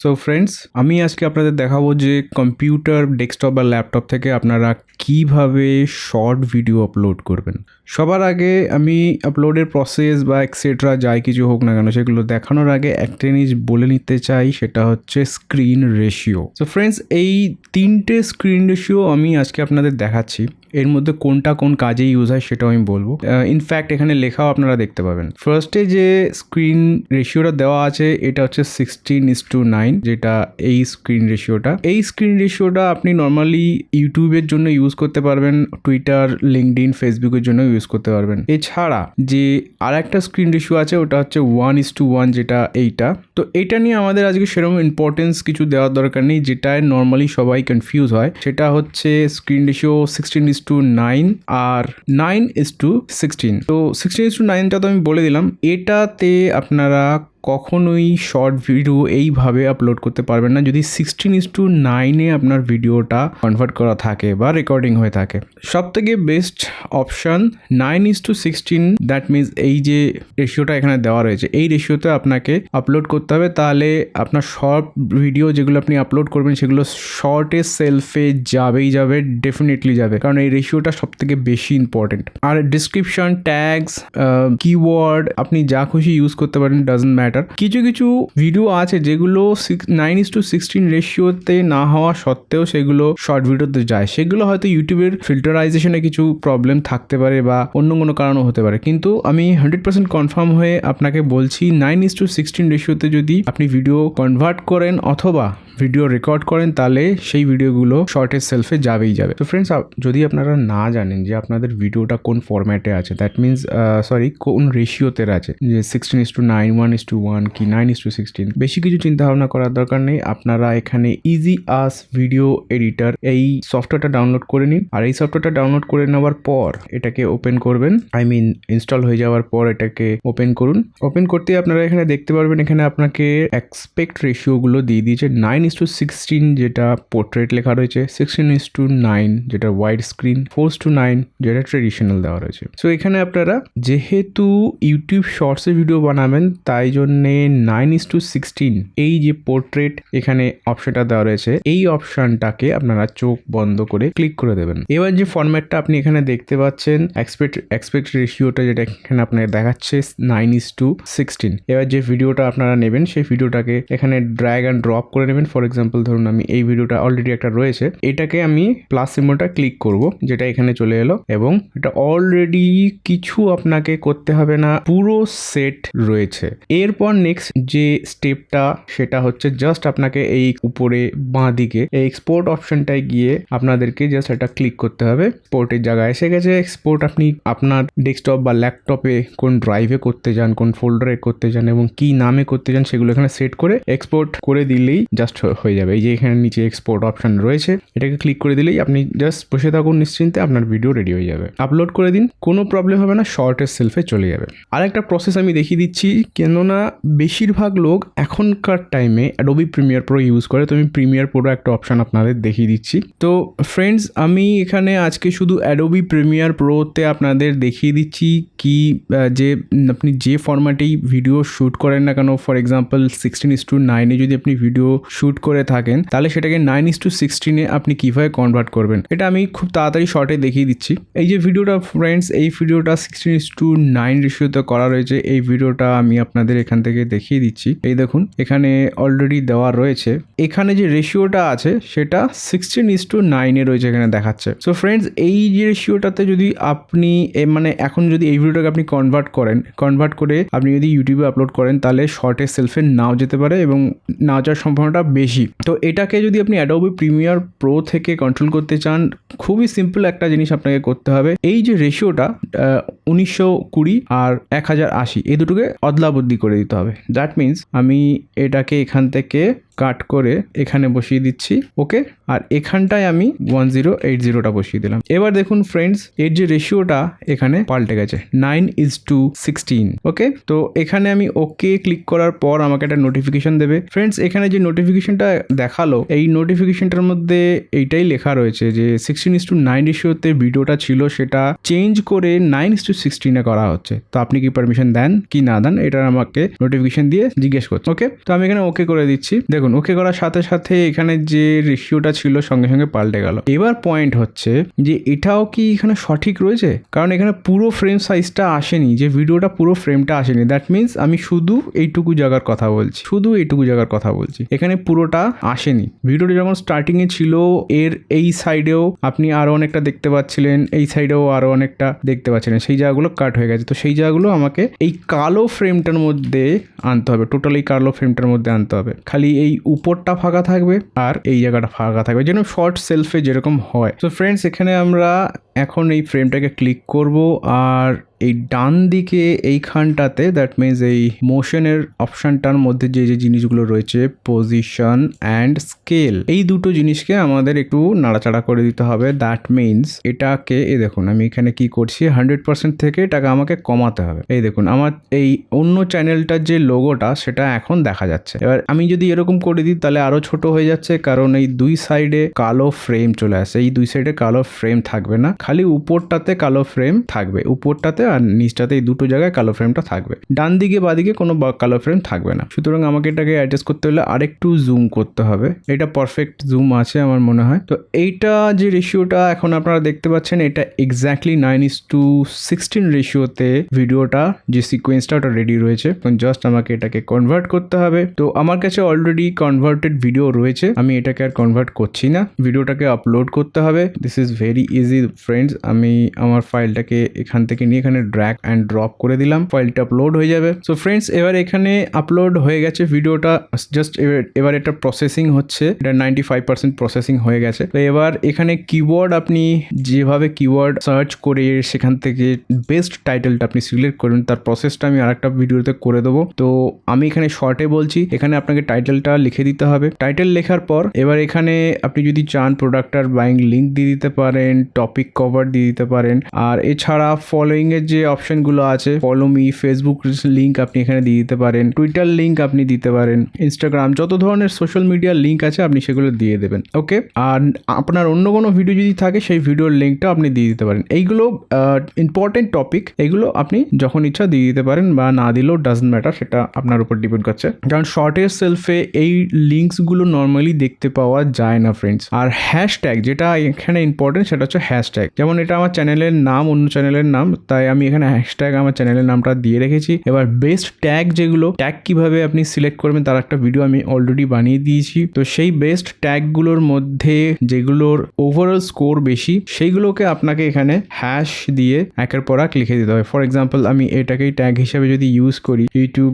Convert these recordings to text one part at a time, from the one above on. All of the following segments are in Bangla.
সো ফ্রেন্ডস, আমি আজকে আপনাদের দেখাবো যে কম্পিউটার, ডেস্কটপ বা ল্যাপটপ থেকে আপনারা কিভাবে শর্ট ভিডিও আপলোড করবেন। সবার আগে আমি আপলোডের প্রসেস বা এক্সেট্রা যাই কিছু হোক না কেন সেগুলো দেখানোর আগে একটা জিনিস বলে নিতে চাই, সেটা হচ্ছে স্ক্রিন রেশিও। সো ফ্রেন্ডস, এই তিনটে স্ক্রিন রেশিও আমি আজকে আপনাদের দেখাচ্ছি। এর মধ্যে কোনটা কোন কাজে ইউজ হয় সেটাও আমি বলবো। ইনফ্যাক্ট এখানে লেখাও আপনারা দেখতে পাবেন। ফার্স্টে যে স্ক্রিন রেশিওটা দেওয়া আছে এটা হচ্ছে 16:9, যেটা এই স্ক্রিন রেশিওটা। এই স্ক্রিন রেশিওটা আপনি নর্মালি ইউটিউবের জন্য ইউজ করতে পারবেন, টুইটার, লিঙ্কডইন, ফেসবুকের জন্য ইউজ করতে পারবেন। এছাড়া যে আর একটা স্ক্রিন রেশিও আছে ওটা হচ্ছে 1:1, যেটা এইটা। তো এটা নিয়ে আমাদের আজকে সেরকম ইম্পর্টেন্স কিছু দেওয়ার দরকার নেই, যেটায় নর্মালি সবাই কনফিউজ হয়। সেটা হচ্ছে স্ক্রিন রেশিও 16:9 আর 9:16। তো 16:9টা তো আমি বলে দিলাম। এটাতে আপনারা কখনোই শর্ট ভিডিও এইভাবে আপলোড করতে পারবেন না যদি 16:9-এ আপনার ভিডিওটা কনভার্ট করা থাকে বা রেকর্ডিং হয়ে থাকে। সব থেকে বেস্ট অপশান 9:16, দ্যাট মিনস এই যে রেশিওটা এখানে দেওয়া রয়েছে এই রেশিওতে আপনাকে আপলোড করতে হবে। তাহলে আপনার শর্ট ভিডিও যেগুলো আপনি আপলোড করবেন সেগুলো শর্টে সেলফে যাবে, ডেফিনেটলি যাবে, কারণ এই রেশিওটা সব থেকে বেশি ইম্পর্টেন্ট। আর ডিসক্রিপশন, ট্যাগস, কিওয়ার্ড আপনি যা খুশি ইউজ করতে পারেন, ডাজন্ট ম্যাটার। কিছু কিছু ভিডিও আছে যেগুলো 9:16 রেশিওতে না হওয়া সত্ত্বেও সেগুলো শর্ট ভিডিওতে যায়। সেগুলো হয়তো ইউটিউবের ফিল্টারাইজেশনে কিছু প্রবলেম থাকতে পারে বা অন্য কোনো কারণও হতে পারে, কিন্তু আমি 100% কনফার্ম হয়ে আপনাকে বলছি 9:16 রেশিওতে যদি আপনি ভিডিও কনভার্ট করেন অথবা ভিডিও রেকর্ড করেন তাহলে সেই ভিডিওগুলো শর্টের সেলফে যাবেই যাবে। তো ফ্রেন্ডস, যদি আপনারা না জানেন যে আপনাদের ভিডিওটা কোন ফরম্যাটে আছে, দ্যাট মিনস কোন রেশিওতে আছে, যে 16:9, 1:1 কি 9:16, বেশি কিছু চিন্তা ভাবনা করার দরকার নেই। আপনারা এখানে ইজি আস ভিডিও এডিটর এই সফটওয়্যারটা ডাউনলোড করে নিন। আর এই সফটওয়্যারটা ডাউনলোড করে নেওয়ার পর এটাকে ওপেন করবেন, ইনস্টল হয়ে যাওয়ার পর এটাকে ওপেন করুন। ওপেন করতে আপনারা এখানে দেখতে পারবেন এখানে আপনাকে এক্সপেক্ট রেশিওগুলো দিয়ে দিয়েছে। 9:16 যেটা পোর্ট্রেট লেখা রয়েছে, 16:9 যেটা ওয়াইড স্ক্রিন, 4:9 যেটা ট্রেডিশনাল দেওয়া রয়েছে। সো এখানে আপনারা যেহেতু ইউটিউব শর্টসে ভিডিও বানাবেন তাই জন্যে 9:16 এই যে পোর্ট্রেট এখানে অপশনটা দেওয়া রয়েছে এই অপশনটাকে আপনারা চোখ বন্ধ করে ক্লিক করে দেবেন। এবার যে ফরম্যাটটা আপনি এখানে দেখতে পাচ্ছেন, এক্সপেক্ট রেশিওটা যেটা এখানে আপনাকে দেখাচ্ছে 9:16। এবার যে ভিডিওটা আপনারা নেবেন সেই ভিডিওটাকে এখানে ড্র্যাগ অ্যান্ড ড্রপ করে নেবেন। ফর এক্সাম্পল ধরুন আমি এই ভিডিওটা অলরেডি একটা রয়েছে, এটাকে আমি প্লাস সিম্বলটা ক্লিক করব, যেটা এখানে চলে এলো এবং এটা অলরেডি কিছু আপনাকে করতে হবে না, পুরো সেট রয়েছে। এরপর নেক্সট যে স্টেপটা সেটা হচ্ছে জাস্ট আপনাকে এই উপরে বাঁ দিকে এই এক্সপোর্ট অপশনটায় গিয়ে আপনাদেরকে জাস্ট এটা ক্লিক করতে হবে। এক্সপোর্টের জায়গায় এসে গেছে। এক্সপোর্ট আপনি আপনার ডেস্কটপ বা ল্যাপটপে কোন ড্রাইভে করতে চান, কোন ফোল্ডারে করতে চান এবং কি নামে করতে চান সেগুলো এখানে সেট করে এক্সপোর্ট করে দিলেই জাস্ট হয়ে যাবে। এই যে এখানে নিচে এক্সপোর্ট অপশন রয়েছে, এটাকে ক্লিক করে দিলেই আপনি জাস্ট বসে থাকুন নিশ্চিন্তে, আপনার ভিডিও রেডি হয়ে যাবে। আপলোড করে দিন, কোনো প্রবলেম হবে না, শর্টের সেলফে চলে যাবে। আরেকটা প্রসেস আমি দেখিয়ে দিচ্ছি, কেননা বেশিরভাগ লোক এখনকার টাইমে অ্যাডোবি প্রিমিয়ার প্রো ইউজ করে। তো আমি প্রিমিয়ার প্রো একটা অপশন আপনাদের দেখিয়ে দিচ্ছি। তো ফ্রেন্ডস, আমি এখানে আজকে শুধু অ্যাডোবি প্রিমিয়ার প্রোতে আপনাদের দেখিয়ে দিচ্ছি কি যে আপনি যে ফরম্যাটেই ভিডিও শ্যুট করেন না কেন, ফর এক্সাম্পল 16:9-এ যদি আপনি ভিডিও শ্যুট করে থাকেন তাহলে সেটাকে 9:16-এ আপনি কীভাবে কনভার্ট করবেন এটা আমি খুব তাড়াতাড়ি শর্টে দেখিয়ে দিচ্ছি। এই যে ভিডিওটা ফ্রেন্ডস, এই ভিডিওটা 16:9 রেশিওতে করা রয়েছে। এই ভিডিওটা আমি আপনাদের এখান থেকে দেখিয়ে দিচ্ছি। এই দেখুন এখানে অলরেডি দেওয়া রয়েছে, এখানে যে রেশিওটা আছে সেটা 16:9-এ রয়েছে এখানে দেখাচ্ছে। সো ফ্রেন্ডস, এই যে রেশিওটাতে যদি আপনি এখন যদি এই ভিডিওটাকে আপনি কনভার্ট করে আপনি যদি ইউটিউবে আপলোড করেন তাহলে শর্টের সেলফে নাও যেতে পারে এবং না যাওয়ার সম্ভাবনাটা বেশি। তো এটাকে যদি আপনি অ্যাডোবি প্রিমিয়ার প্রো থেকে কন্ট্রোল করতে চান, খুবই সিম্পল একটা জিনিস আপনাকে করতে হবে। এই যে রেশিওটা 1920 আর 1080 এই দুটোকে অদলা বদলি করে দিতে হবে। দ্যাট মিনস আমি এটাকে এখান থেকে কাট করে এখানে বসিয়ে দিচ্ছি, ওকে। আর এখানটায় আমি 1080টা বসিয়ে দিলাম। এবার দেখুন ফ্রেন্ডস, এর যে রেশিওটা এখানে পাল্টে গেছে 9:16, ওকে। তো এখানে আমি ওকে ক্লিক করার পর আমাকে একটা নোটিফিকেশন দেবে। ফ্রেন্ডস, এখানে যে নোটিফিকেশনটা দেখালো এই নোটিফিকেশনটার মধ্যে এইটাই লেখা রয়েছে যে 16:9 রেশিওতে ভিডিওটা ছিল সেটা চেঞ্জ করে 9:16-এ করা হচ্ছে। তো আপনি কি পারমিশন দেন কি না দেন এটা আমাকে নোটিফিকেশন দিয়ে জিজ্ঞেস করছে, ওকে। তো আমি এখানে ওকে করে দিচ্ছি। দেখুন দেখুন ওকে করার সাথে সাথে এখানে যে রেশিওটা ছিল সঙ্গে সঙ্গে পাল্টে গেল। এবার পয়েন্ট হচ্ছে যে এটাও কি এখানে সঠিক রয়েছে, কারণ এখানে পুরো ফ্রেম সাইজটা আসেনি, যে ভিডিওটা পুরো ফ্রেমটা আসেনি। দ্যাট মিনস আমি শুধু এইটুকু জায়গার কথা বলছি, এখানে পুরোটা আসেনি। ভিডিওটা যখন স্টার্টিং এ ছিল এর এই সাইডেও আপনি আরো অনেকটা দেখতে পাচ্ছিলেন, এই সাইডেও আরো অনেকটা দেখতে পাচ্ছিলেন, সেই জায়গাগুলো কাট হয়ে গেছে। তো সেই জায়গাগুলো আমাকে এই কালো ফ্রেমটার মধ্যে আনতে হবে, টোটালি কালো ফ্রেমটার মধ্যে আনতে হবে। খালি এই উপরটা ফাঁকা থাকবে আর এই জায়গাটা ফাঁকা থাকবে, যেন শর্ট সেলফে যেরকম হয়। তো ফ্রেন্ডস এখানে আমরা এখন এই ফ্রেমটাকে ক্লিক করব আর এই ডান দিকে এইখানটাতে, দ্যাট মিনস এই মোশনের অপশনটার মধ্যে যে যে জিনিসগুলো রয়েছে পজিশন অ্যান্ড স্কেল, এই দুটো জিনিসকে আমাদের একটু নাড়াচাড়া করে দিতে হবে। দ্যাট মিনস এটাকে এই দেখুন আমি এখানে কি করছি 100% থেকে এটাকে আমাকে কমাতে হবে। এই দেখুন আমার এই অন্য চ্যানেলটার যে লোগোটা সেটা এখন দেখা যাচ্ছে। এবার আমি যদি এরকম করে দিই তাহলে আরো ছোট হয়ে যাচ্ছে, কারণ এই দুই সাইডে কালো ফ্রেম চলে আসে। এই দুই সাইডে কালো ফ্রেম থাকবে না, খালি উপরটাতে কালো ফ্রেম থাকবে, উপরটাতে আর নিচটাতে এই দুটো জায়গায় কালো ফ্রেমটা থাকবে, ডান দিকে বাদিকে কোনো কালো ফ্রেম থাকবে না। সুতরাং আমাকে এটাকে অ্যাডজাস্ট করতে হলে আরেকটু জুম করতে হবে। এটা পারফেক্ট জুম আছে আমার মনে হয়। তো এইটা যে রেশিওটা এখন আপনারা দেখতে পাচ্ছেন এটা এক্স্যাক্টলি 9:16 রেশিওতে ভিডিওটা যে সিকোয়েন্সটা ওটা রেডি রয়েছে। জাস্ট আমাকে এটাকে কনভার্ট করতে হবে। তো আমার কাছে অলরেডি কনভার্টেড ভিডিও রয়েছে, আমি এটাকে আর কনভার্ট করছি না, ভিডিওটাকে আপলোড করতে হবে। This is very easy friends. আমি আমার ফাইলটাকে এখান থেকে নিয়ে এখানে ড্র্যাগ অ্যান্ড ড্রপ করে দিলাম, ফাইলটা আপলোড হয়ে যাবে। সো ফ্রেন্ডস এবার এখানে আপলোড হয়ে গেছে ভিডিওটা, জাস্ট এবার এটা প্রসেসিং হচ্ছে, এটা 95% প্রসেসিং হয়ে গেছে। তো এবার এখানে কিওয়ার্ড আপনি যেভাবে কিওয়ার্ড সার্চ করে সেখান থেকে বেস্ট টাইটেলটা আপনি সিলেক্ট করবেন, তার প্রসেসটা আমি আরেকটা ভিডিওতে করে দেবো। তো আমি এখানে শর্টে বলছি, এখানে আপনাকে টাইটেলটা লিখে দিতে হবে। টাইটেল লেখার পর এবার এখানে আপনি যদি চান প্রোডাক্টার বাইং লিঙ্ক দিয়ে দিতে পারেন, টপিক কভার দিয়ে দিতে পারেন, আর এছাড়া ফলোইং এর যে অপশনগুলো আছে, ফলো মি, ফেসবুক লিঙ্ক আপনি এখানে দিয়ে দিতে পারেন, টুইটার লিঙ্ক আপনি দিতে পারেন, ইনস্টাগ্রাম, যত ধরনের সোশ্যাল মিডিয়ার লিঙ্ক আছে আপনি সেগুলো দিয়ে দেবেন। ওকে, আর আপনার অন্য কোনো ভিডিও যদি থাকে সেই ভিডিওর লিঙ্কটা আপনি দিয়ে দিতে পারেন। এইগুলো ইম্পর্টেন্ট টপিক, এগুলো আপনি যখন ইচ্ছা দিয়ে দিতে পারেন বা না দিলেও ডাজন্ট ম্যাটার, সেটা আপনার উপর ডিপেন্ড করছে। কারণ শর্টের সেলফে এই লিঙ্কসগুলো নর্মালি দেখতে পাওয়া যায় না ফ্রেন্ডস। আর হ্যাশট্যাগ যেটা এখানে ইম্পর্টেন্ট সেটা হচ্ছে হ্যাশট্যাগ। যেমন এটা আমার চ্যানেলের নাম, অন্য চ্যানেলের নাম, তাই আমি এখানে হ্যাশট্যাগ আমার চ্যানেলের নামটা দিয়ে রেখেছি। এবার বেস্ট ট্যাগ, যেগুলো ট্যাগ কিভাবে আপনি সিলেক্ট করবেন তার একটা ভিডিও আমি অলরেডি বানিয়ে দিয়েছি। তো সেই বেস্ট ট্যাগগুলোর মধ্যে যেগুলোর ওভারঅল স্কোর বেশি সেইগুলোকে আপনাকে এখানে হ্যাশ দিয়ে একের পর এক লিখে দিতে হবে। ফর এক্সাম্পল আমি এটাকেই ট্যাগ হিসেবে যদি ইউজ করি, YouTube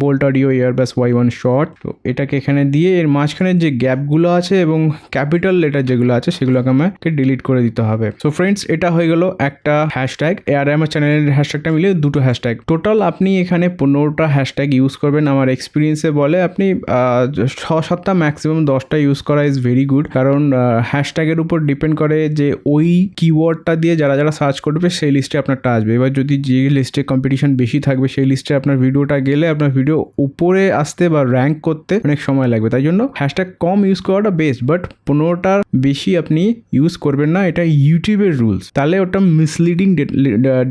Boult audio earbuds Y1 short, তো এটাকে এখানে দিয়ে এর মাঝখানে যে গ্যাপগুলো আছে এবং ক্যাপিটাল লেটার যেগুলো আছে সেগুলোকে আমাকে ডিলিট করে দিতে হবে। সো ফ্রেন্ডস এটা হয়ে গেল একটা হ্যাশট্যাগ, আর আমার চ্যানেলের হ্যাশট্যাগটা মিলিয়ে দুটো হ্যাশট্যাগ। টোটাল আপনি এখানে 15টা হ্যাশট্যাগ ইউজ করবেন। আমার এক্সপিরিয়েন্সে বলে আপনি 6-7টা ম্যাক্সিমাম 10টা ইউজ করা ইজ ভেরি গুড, কারণ হ্যাশট্যাগের উপর ডিপেন্ড করে যে ওই কিওয়ার্ডটা দিয়ে যারা যারা সার্চ করবে সেই লিস্টে আপনারটা আসবে। এবার যদি যে লিস্টে কম্পিটিশন বেশি থাকবে সেই লিস্টে আপনার ভিডিওটা গেলে আপনার ভিডিও উপরে আসতে বা র্যাঙ্ক করতে অনেক সময় লাগবে। তাই জন্য হ্যাশট্যাগ কম ইউজ করাটা বেস্ট, বাট 15টার বেশি আপনি ইউজ করবেন না, এটা ইউটিউবের রুলস। তাহলে ওটা মিসলিডিং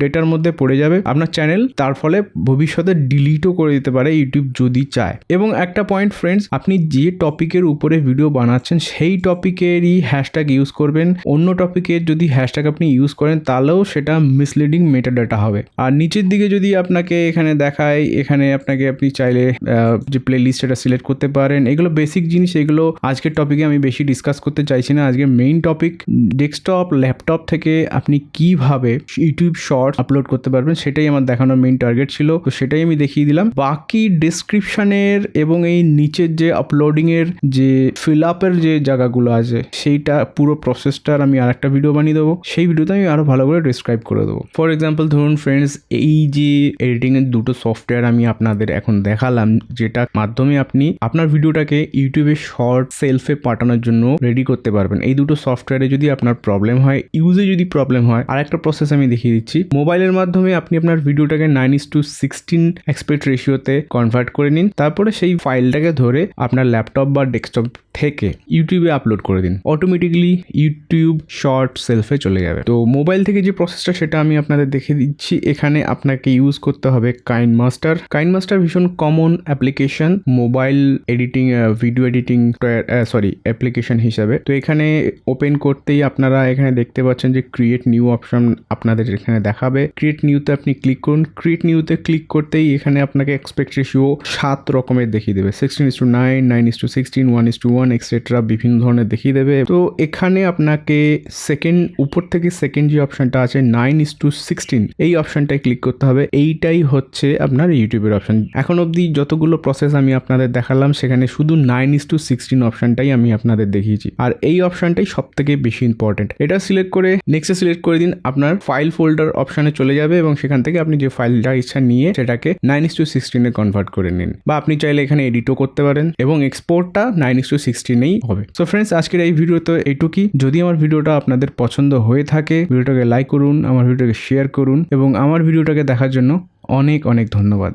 ডেটার মধ্যে পড়ে যাবে আপনার চ্যানেল, তার ফলে ভবিষ্যতে ডিলিটও করে দিতে পারে ইউটিউব যদি চায়। এবং একটা পয়েন্ট ফ্রেন্ডস, আপনি যে টপিকের উপরে ভিডিও বানাচ্ছেন সেই টপিকেরই হ্যাশট্যাগ ইউজ করবেন। অন্য টপিকের যদি হ্যাশট্যাগ আপনি ইউজ করেন তাহলেও সেটা মিসলিডিং মেটাডাটা হবে। আর নিচের দিকে যদি আপনাকে এখানে দেখায়, এখানে আপনি চাইলে যে প্লে লিস্ট এটা সিলেক্ট করতে পারেন। এগুলো বেসিক জিনিস, এগুলো আজকের টপিকে আমি বেশি ডিসকাস করতে চাইছি না। আজকের মেইন টপিক ডেস্কটপ, ল্যাপটপ থেকে আপনি কিভাবে ইউটিউব শর্ট আপলোড করতে পারবেন সেটাই আমার দেখানোর মেইন টার্গেট ছিল। তো সেটাই আমি দেখিয়ে দিলাম। বাকি ডেসক্রিপশনের এবং এই নিচের যে আপলোডিং এর যে ফিল আপের যে জায়গাগুলো আছে সেইটা পুরো প্রসেসটার আমি আর একটা ভিডিও বানিয়ে দেবো, সেই ভিডিওতে আমি আরো ভালো করে ডিসক্রাইব করে দেবো। ফর এক্সাম্পল ধরুন ফ্রেন্ডস, এই যে এডিটিং এর দুটো সফটওয়্যার আমি আপনাদের এখন দেখালাম, যেটার মাধ্যমে আপনি আপনার ভিডিওটাকে ইউটিউবে শর্ট সেলফে পাঠানোর জন্য রেডি করতে পারবেন। এই দুটো সফটওয়্যারে যদি আপনার প্রবলেম হয়, ইউজে যদি প্রবলেম হয়, আর একটা প্রসেস আমি দেখিয়ে দেখিয়ে দিচ্ছি। মোবাইলের মাধ্যমে আপনি আপনার ভিডিওটাকে 9:16 অ্যাসপেক্ট রেশিওতে কনভার্ট করে নিন, তারপরে সেই ফাইলটাকে ধরে আপনার ল্যাপটপ বা ডেস্কটপ থেকে ইউটিউবে আপলোড করে দিন। অটোমেটিক্যালি ইউটিউব শর্ট সেলফে চলে যাবে। তো মোবাইল থেকে যে প্রসেসটা সেটা আমি আপনাদের দেখিয়ে দিচ্ছি। এখানে আপনাকে ইউজ করতে হবে কাইনমাস্টার ভীষণ common application mobile editing, video editing application হিসাবে। তো এখানে ওপেন করতেই আপনারা এখানে দেখতে পাচ্ছেন যে ক্রিয়েট নিউ অপশন আপনাদের এখানে দেখাবে। ক্রিয়েট নিউতে আপনি ক্লিক করুন। ক্রিয়েট নিউতে ক্লিক করতেই এখানে আপনাকে এক্সপেক্ট রেশিও 7 রকমের দেখিয়ে দেবে, 16:9, 9:16, 1:1 এক্সেট্রা বিভিন্ন ধরনের দেখিয়ে দেবে। তো এখানে আপনাকে উপর থেকে সেকেন্ড যে অপশনটা আছে 9:16 এই অপশনটায় ক্লিক করতে হবে। এইটাই হচ্ছে আপনার ইউটিউবের অপশন। এখন অবধি যতগুলো প্রসেস আমি আপনাদের দেখালাম সেখানে শুধু 9:16 অপশনটাই আমি আপনাদের দেখিয়েছি, আর এই অপশনটাই সব থেকে বেশি ইম্পর্টেন্ট। এটা সিলেক্ট করে নেক্সটে সিলেক্ট করে দিন। আপনার ফাইল ফোল্ডার অপশনে চলে যাবে এবং সেখান থেকে আপনি যে ফাইলটা ইচ্ছা নিয়ে সেটাকে 9:16 কনভার্ট করে নিন, বা আপনি চাইলে এখানে এডিটও করতে পারেন এবং এক্সপোর্টটা 9:16 হবে। সো ফ্রেন্ডস, আজকের এই ভিডিওতে এইটুকুই। যদি আমার ভিডিওটা আপনাদের পছন্দ হয়ে থাকে ভিডিওটাকে লাইক করুন, আমার ভিডিওটাকে শেয়ার করুন এবং আমার ভিডিওটাকে দেখার জন্য অনেক অনেক ধন্যবাদ।